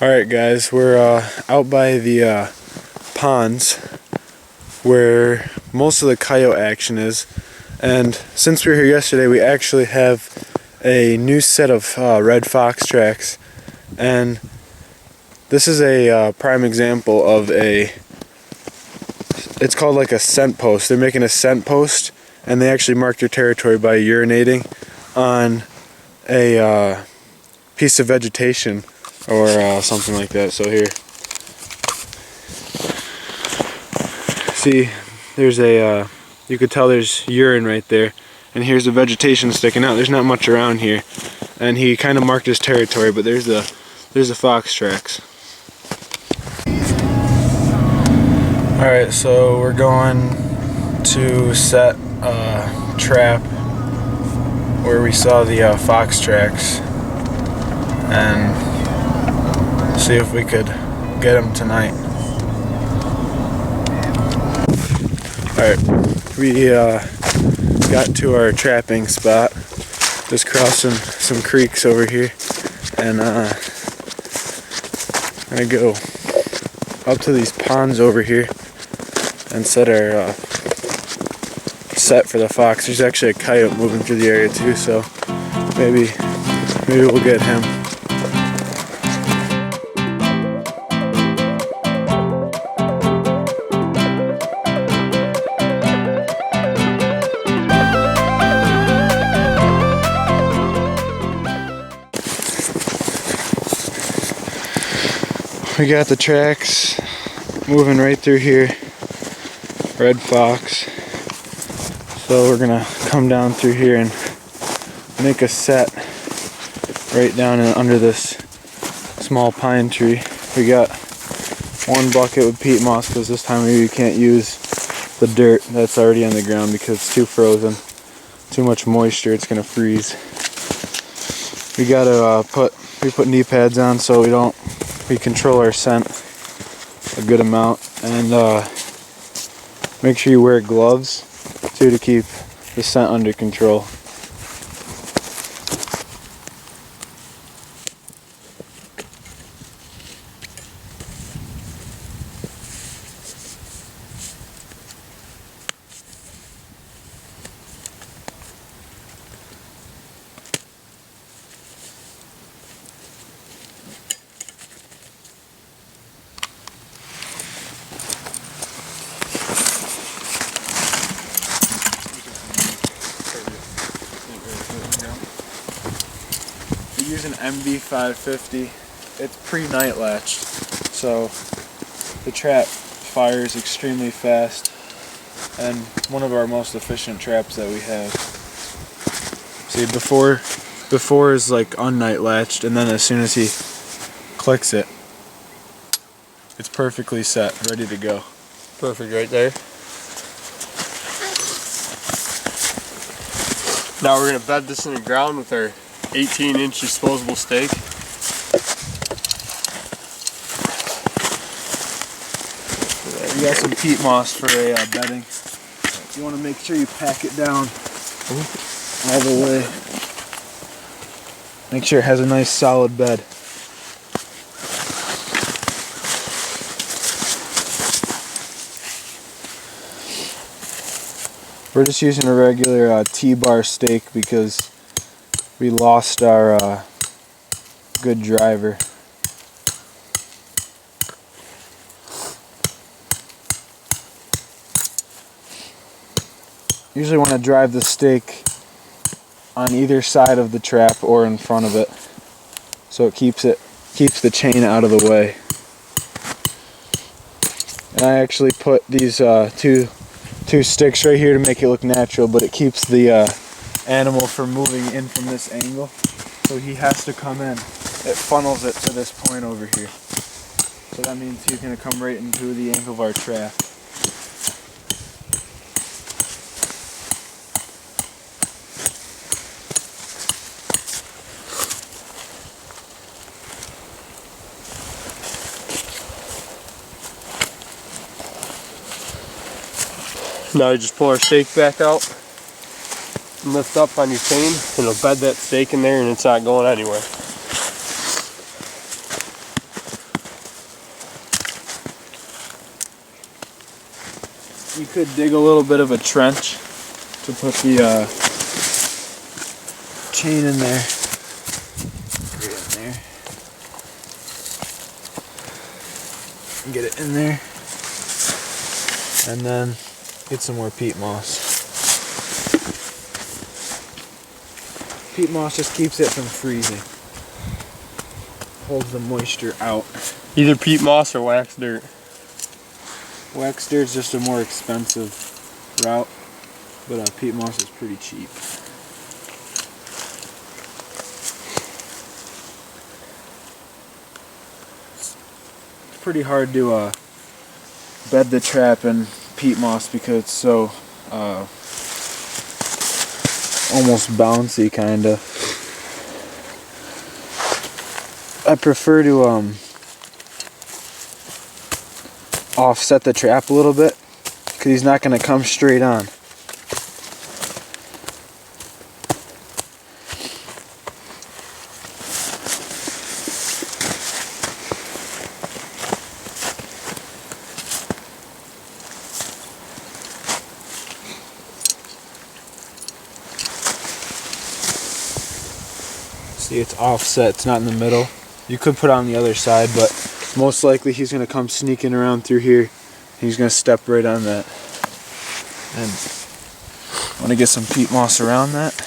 Alright guys, we're out by the ponds where most of the coyote action is, and since we were here yesterday we actually have a new set of red fox tracks, and this is a prime example of it's called like a scent post. They're making a scent post, and they actually mark their territory by urinating on a piece of vegetation or something like that. So here, see, there's you could tell there's urine right there, and here's the vegetation sticking out. There's not much around here, and he kind of marked his territory, but there's the fox tracks. Alright, so we're going to set a trap where we saw the fox tracks and see if we could get them tonight. Alright, we got to our trapping spot, just crossing some creeks over here, and I'm gonna go up to these ponds over here and set our set for the fox. There's actually a coyote moving through the area too, so maybe we'll get him. We got the tracks moving right through here, red fox. So we're gonna come down through here and make a set right down under this small pine tree. We got one bucket with peat moss because this time of year you can't use the dirt that's already on the ground because it's too frozen, too much moisture, it's gonna freeze. We gotta put knee pads on so we control our scent a good amount, and make sure you wear gloves too to keep the scent under control. We use an MB550. It's pre-night latched, so the trap fires extremely fast, and one of our most efficient traps that we have. See, before is like unnight latched, and then as soon as he clicks it, it's perfectly set, ready to go. Perfect right there. Now we're going to bed this in the ground with our 18-inch disposable stake. We got some peat moss for a bedding. You want to make sure you pack it down all the way. Make sure it has a nice solid bed. We're just using a regular T-bar stake because we lost our good driver. Usually want to drive the stake on either side of the trap or in front of it, so it keeps the chain out of the way. And I actually put these two sticks right here to make it look natural, but it keeps the animal from moving in from this angle, so he has to come in. It funnels it to this point over here, so that means he's going to come right into the angle of our trap. Now you just pull our stake back out and lift up on your chain, and it'll bed that stake in there and it's not going anywhere. could dig a little bit of a trench to put the chain in there. Right in there. Get it in there. And then get some more peat moss. Peat moss just keeps it from freezing. Holds the moisture out. Either peat moss or wax dirt. Wax dirt is just a more expensive route, but peat moss is pretty cheap. It's pretty hard to bed the trap in peat moss because it's so almost bouncy, kinda. I prefer to offset the trap a little bit because he's not going to come straight on. See, it's offset, it's not in the middle. You could put it on the other side, but most likely he's going to come sneaking around through here. He's going to step right on that. And I want to get some peat moss around that.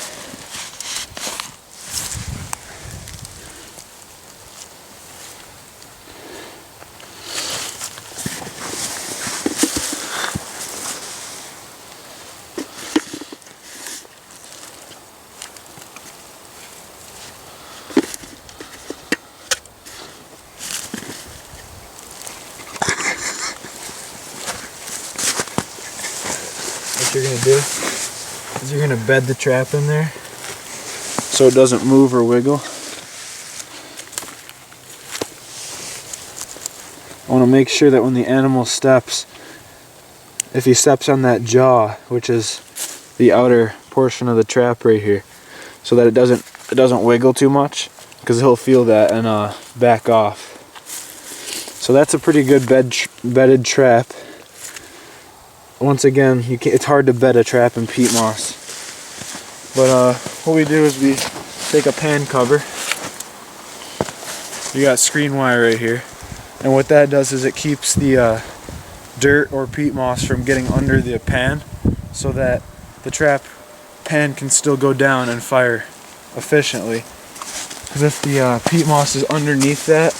What you're going to do is you're going to bed the trap in there so it doesn't move or wiggle. I want to make sure that when the animal steps, if he steps on that jaw, which is the outer portion of the trap right here, so that it doesn't wiggle too much, because he'll feel that and back off. So that's a pretty good bedded trap. Once again, it's hard to bed a trap in peat moss. But what we do is we take a pan cover. You got screen wire right here. And what that does is it keeps the dirt or peat moss from getting under the pan, so that the trap pan can still go down and fire efficiently. Because if the peat moss is underneath that,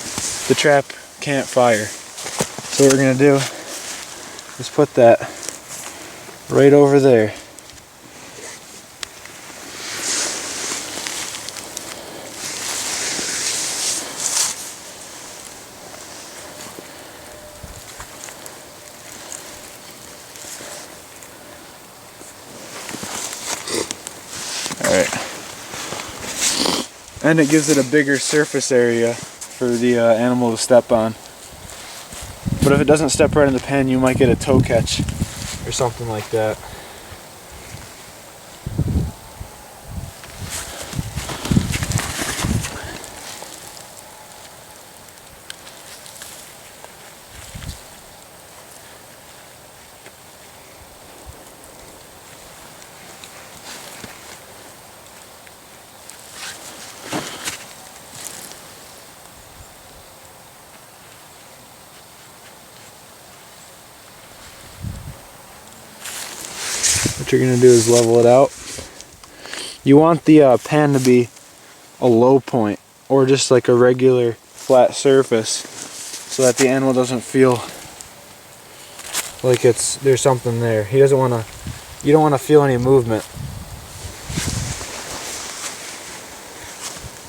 the trap can't fire. So what we're going to do is put that right over there. Alright. And it gives it a bigger surface area for the animal to step on. But if it doesn't step right in the pan, you might get a toe catch or something like that. What you're going to do is level it out. You want the pan to be a low point, or just like a regular flat surface, so that the animal doesn't feel like there's something there. He doesn't want to. You don't want to feel any movement.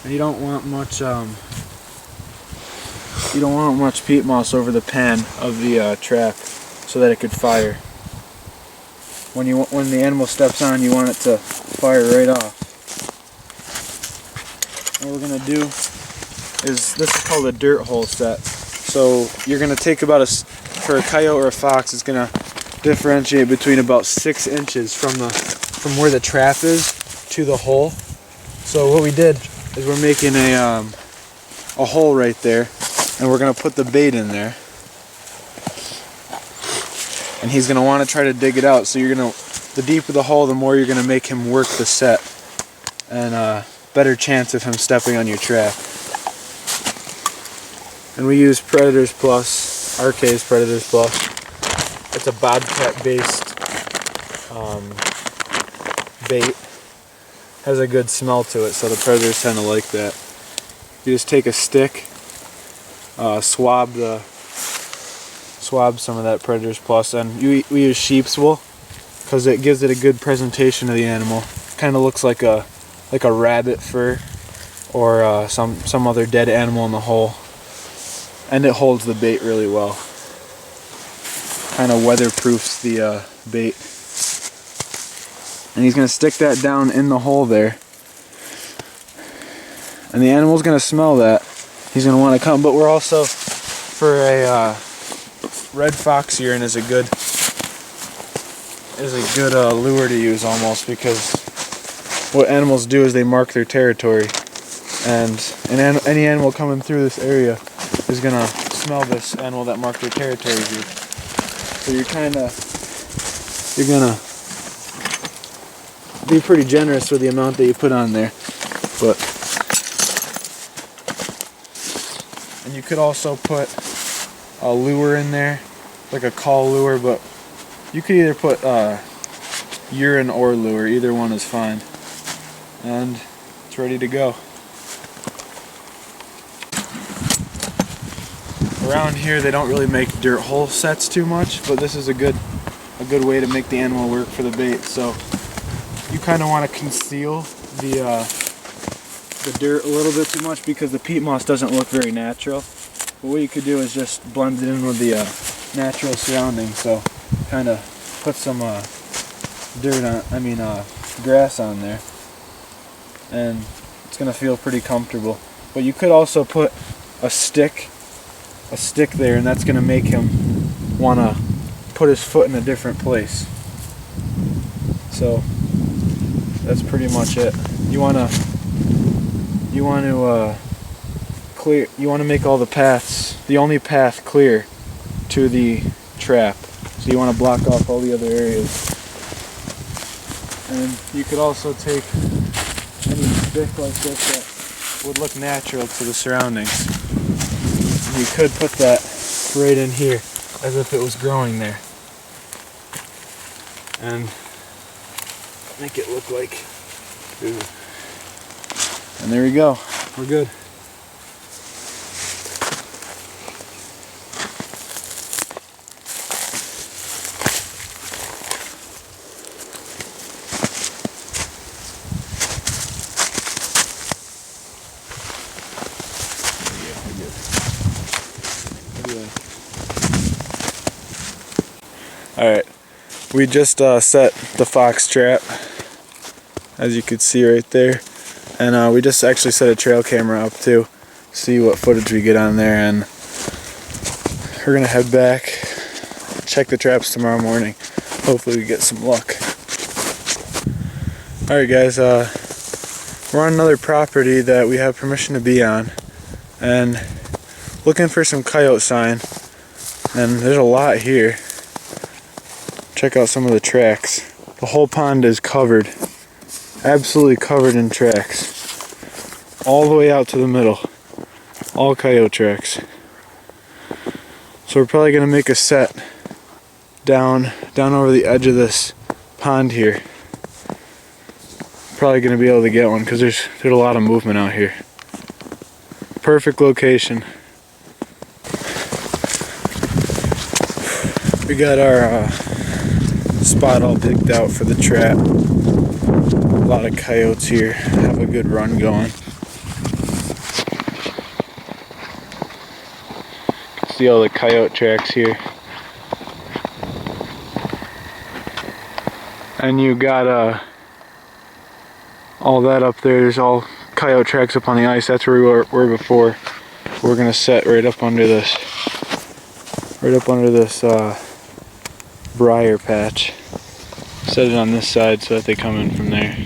And you don't want much. You don't want much peat moss over the pan of the trap, so that it could fire. When the animal steps on, you want it to fire right off. What we're gonna do is, this is called a dirt hole set. So you're gonna take about for a coyote or a fox, it's gonna differentiate between about 6 inches from where the trap is to the hole. So what we did is we're making a hole right there, and we're gonna put the bait in there. and he's gonna want to try to dig it out. So the deeper the hole, the more you're gonna make him work the set, and better chance of him stepping on your trap. And we use Predators Plus, RK's Predators Plus. It's a bobcat based bait. Has a good smell to it, so the predators tend to like that. You just take a stick, swab some of that Predators Plus, and we use sheep's wool because it gives it a good presentation of the animal. Kind of looks like a rabbit fur or some other dead animal in the hole, and it holds the bait really well. Kind of weatherproofs the bait. And he's going to stick that down in the hole there. And the animal's going to smell that. He's going to want to come. But we're also, for a red fox urine is a good lure to use almost, because what animals do is they mark their territory. And any animal coming through this area is going to smell this animal that marked their territory here. So you're going to be pretty generous with the amount that you put on there. And you could also put a lure in there, like a call lure, but you could either put urine or lure, either one is fine. And it's ready to go. Around here they don't really make dirt hole sets too much, but this is a good way to make the animal work for the bait. So you kind of want to conceal the dirt a little bit too much, because the peat moss doesn't look very natural. But what you could do is just blend it in with the natural surroundings. So kind of put some grass on there, and it's gonna feel pretty comfortable. But you could also put a stick there, and that's gonna make him wanna put his foot in a different place. So that's pretty much it. You want to make all the paths, the only path clear to the trap. So you want to block off all the other areas. And you could also take any stick like this that would look natural to the surroundings. And you could put that right in here as if it was growing there. And make it look like food. And there we go. We're good. Alright, we just set the fox trap, as you can see right there, and we just actually set a trail camera up too, see what footage we get on there, and we're gonna head back, check the traps tomorrow morning. Hopefully we get some luck. Alright guys, we're on another property that we have permission to be on, and looking for some coyote sign, and there's a lot here. Check out some of the tracks. The whole pond is covered, absolutely covered in tracks, all the way out to the middle, all coyote tracks. So we're probably gonna make a set down over the edge of this pond here. Probably gonna be able to get one because there's a lot of movement out here. Perfect location. We got our spot all picked out for the trap. A lot of coyotes here, have a good run going. See all the coyote tracks here. And you got all that up there, there's all coyote tracks up on the ice. That's where we were before. We're gonna set right up under this briar patch. Set it on this side so that they come in from there.